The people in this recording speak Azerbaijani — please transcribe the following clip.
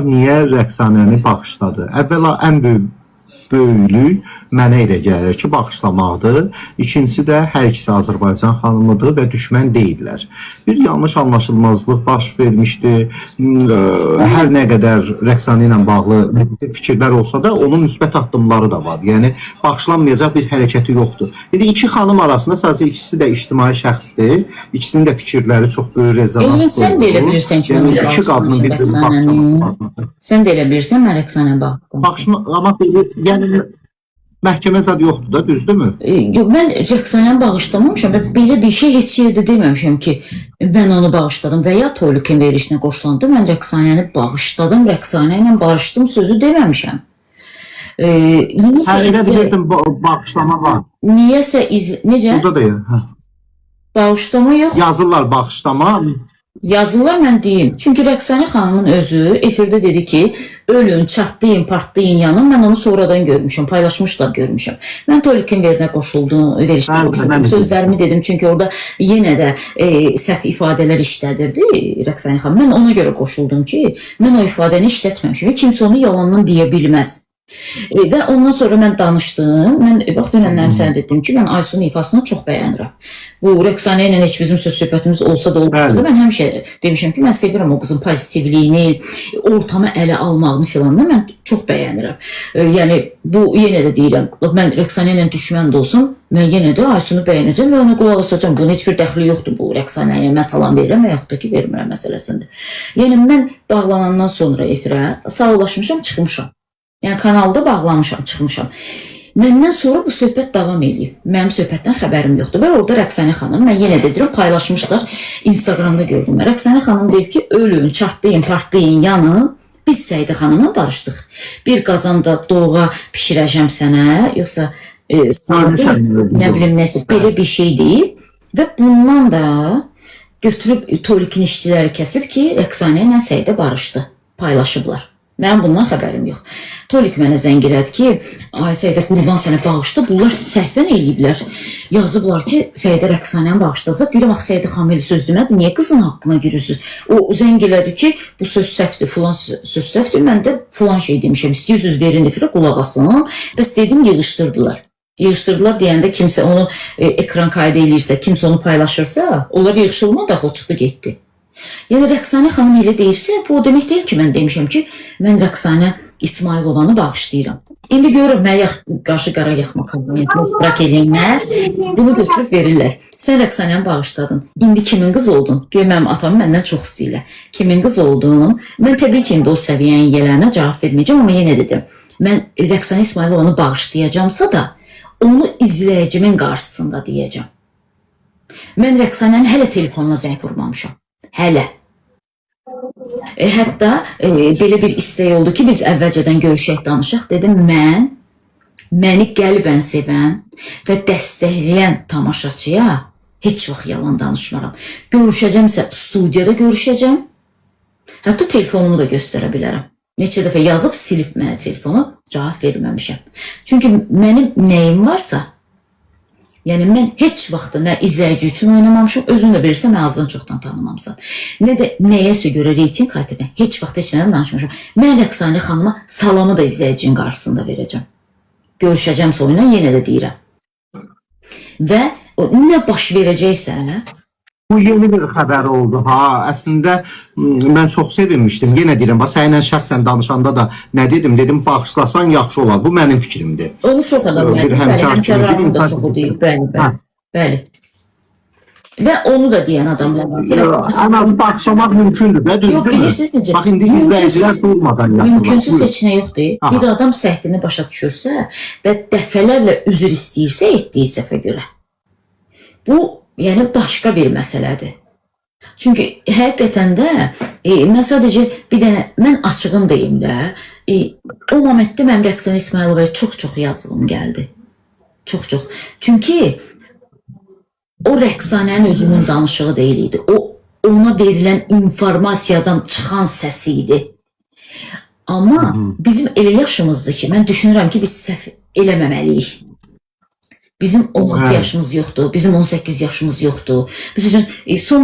niyə Rəqsanəni bağışladı? Əvvəla ən böyüklük mənə elə gəlir ki, bağışlamaqdır. İkincisi də hər ikisi Azərbaycan xanımıdır və düşmən deyillər. Bir yanlış anlaşılmazlıq baş vermişdi. Hər nə qədər Rəqsanə ilə bağlı fikirlər olsa da, onun müsbət addımları da var. Yəni, bağışlanmayacaq bir hərəkəti yoxdur. İki xanım arasında sadəcə ikisi də ictimai şəxsdir. İkisinin də fikirləri çox böyük rezonans qoyulur. Sən də elə bilirsən ki, mən bağışlamışam Rəqsanəni. Sən də elə bilirsən, mən Rəqsanəni bağışlamışam. Amma yəni məhkəmə zad yoxdur da, düzdürmü? Yox, mən Rəqsanəni bağışlamamışam və belə bir şey heç yerdə deməmişəm ki, mən onu bağışladım və ya Tolikin verilişinə qoşulandı, mən Rəqsanəni bağışladım, Rəqsanə ilə barışdım sözü deməmişəm. Elə bilirdim, bağışlama var. Niyəsə, necə? Burada da ya. Bağışlama yox. Yazırlar bağışlama. Yazırlar, mən deyim. Çünki Rəqsanə xanımın özü efirdə dedi ki, ölün, çatlayın, partlayın yanım. Mən onu sonradan görmüşəm, paylaşmışlar görmüşəm. Mən Tolikin verinə qoşuldum, verişdə qoşuldum, sözlərimi dedim. Çünki orada yenə də səhv ifadələr işlədirdi Rəqsanə xanım. Mən ona görə qoşuldum ki, mən o ifadəni işlətməmişim. Kimsə onu yalandan deyə bilməz. Və ondan sonra mən danışdım. Mən bax dönənlərim sənə dedim ki, mən Aysunun ifasını çox bəyənirəm. Bu Rəqsanə ilə heç bizim söz söhbətimiz olsa da olmadı. Mən həmişə demişəm ki, mən sevirəm o qızın pozitivliyini, ortamı ələ almağını filan da mən çox bəyənirəm. Yəni bu yenə də deyirəm, mən Rəqsanə ilə düşmən də olsam, mən yenə də Aysunu bəyənəcəm və ona qulaq asacağam. Bunun heç bir dəxli yoxdur bu Rəqsanə ilə. Mən salam verirəm və yaxud da ki, vermirəm məsələsində. Yəni mən bağlanandan sonra efirə sağollaşmışam, çıxmışam. Yəni kanalda bağlamışam, çıxmışam. Məndən sonra bu söhbət davam edib. Mənim söhbətdən xəbərim yoxdur. Və orada Rəqsanə xanım, mən yenə dedirəm, paylaşmışlar. Instagramda gördüm. Rəqsanə xanım deyib ki, ölün, çartlayın, partlayın, yanın. Biz Səidə xanımla barışdıq. Bir qazanda doğğa pişirəcəm sənə, yoxsa nə bilim nəsə, belə bir şey deyib. Və bundan da götürüb Tolikin işçiləri kəsib ki, Rəqsanə ilə Səidə barışdı. Paylaşıblar. Mənim bundan xəbərim yox. Tolik mənə zəng elədi ki, ay Səidə qurban sənə bağışda. Bunlar səhvən eləyiblər. Yazıblar ki, Səidə Rəqsanəni bağışlayacaq. Deyirəm, axı Səidə xanım elə söz demədi. Niyə qızın haqqına girirsiniz? O zəng elədi ki, bu söz səhvdir, filan söz səhvdir. Mən də filan şey demişəm. İstəyirsiniz verin efirə qulaq asın. Bəs dedim, yığışdırdılar. Yığışdırdılar deyəndə kimsə onu ekran kaydı eləyirsə, kimsə onu paylaşırsa, onlar yığışılmadı, axı o çıxdı, getdi. Yəni Rəqsanə xanım elə deyibsə, bu o demək deyil ki, mən demişəm ki, mən Rəqsanə İsmailovanı bağışlayıram. İndi görürüm, mənə qarşı qara yaxma kabinetini iştirak edənlər bunu götürüb verirlər. Sən Rəqsanəni bağışladın. İndi kimin qız oldun? Göy, mənim atamı məndən çox istəyirlər. Kimin qız oldun? Mən təbii ki, indi o səviyyənin yelərinə cavab verməyəcəm, amma yenə dedim. Mən Rəqsanə İsmailovanı bağışlayacamsa da, onu izləyicimin qarşısında deyəcəm. Mən Rəqsanəni hələ telefonuna zəng vurmamışam. Hələ. Hətta belə bir istək oldu ki, biz əvvəlcədən görüşək, danışaq. Dedim, məni qəlbən sevən və dəstəkləyən tamaşaçıya heç vaxt yalan danışmaram. Görüşəcəmsə studiyada görüşəcəm. Hətta telefonumu da göstərə bilərəm. Neçə dəfə yazıb silib mənə telefonu, cavab verməmişəm. Çünki mənim nəyim varsa, yəni mən heç vaxt nə izləyici üçün oynamamışam, özün də bilirsən, mən azdan çoxdan tanımamısan. Nə də nəyəsə görə reyting xatirinə heç vaxt heç nədən danışmışam. Mən Rəqsanə xanıma salamı da izləyicinin qarşısında verəcəm. Görüşəcəmsə oyuna yenə də deyirəm. Və nə baş verəcəksə, bu yeni bir xəbər oldu. Əslində mən çox sevinmişdim. Yenə deyirəm, sənlə şəxsən danışanda da nə dedim? Dedim, bağışlasan yaxşı olar. Bu mənim fikrimdir. Onu çox adam deyib. Həmkarlarım da çoxu deyib. Bəli. Və onu da deyən adamlar var. Ən azı bağışlamaq mümkündür. Yox, bilirsiniz necə? Bax, indi izləyicilər durmadan yazırlar. Mümkünsüz seçinə yoxdur. Bir adam səhvini başa düşürsə və dəfələrlə üzr istəyirsə etdiyi səhvə görə. Bu, yəni başqa bir məsələdir. Çünki həqiqətən də mən sadəcə bir dənə, mən açığın deyim də, o momentdə mənim Rəqsanə İsmailovaya çox-çox yazığım gəldi. Çox-çox. Çünki o Rəqsanənin özünün danışığı deyil idi. O, ona verilən informasiyadan çıxan səsi idi. Amma bizim elə yaşımızdır ki, mən düşünürəm ki, biz səhv eləməməliyik. Bizim 16 yaşımız yoxdur, bizim 18 yaşımız yoxdur. Biz üçün son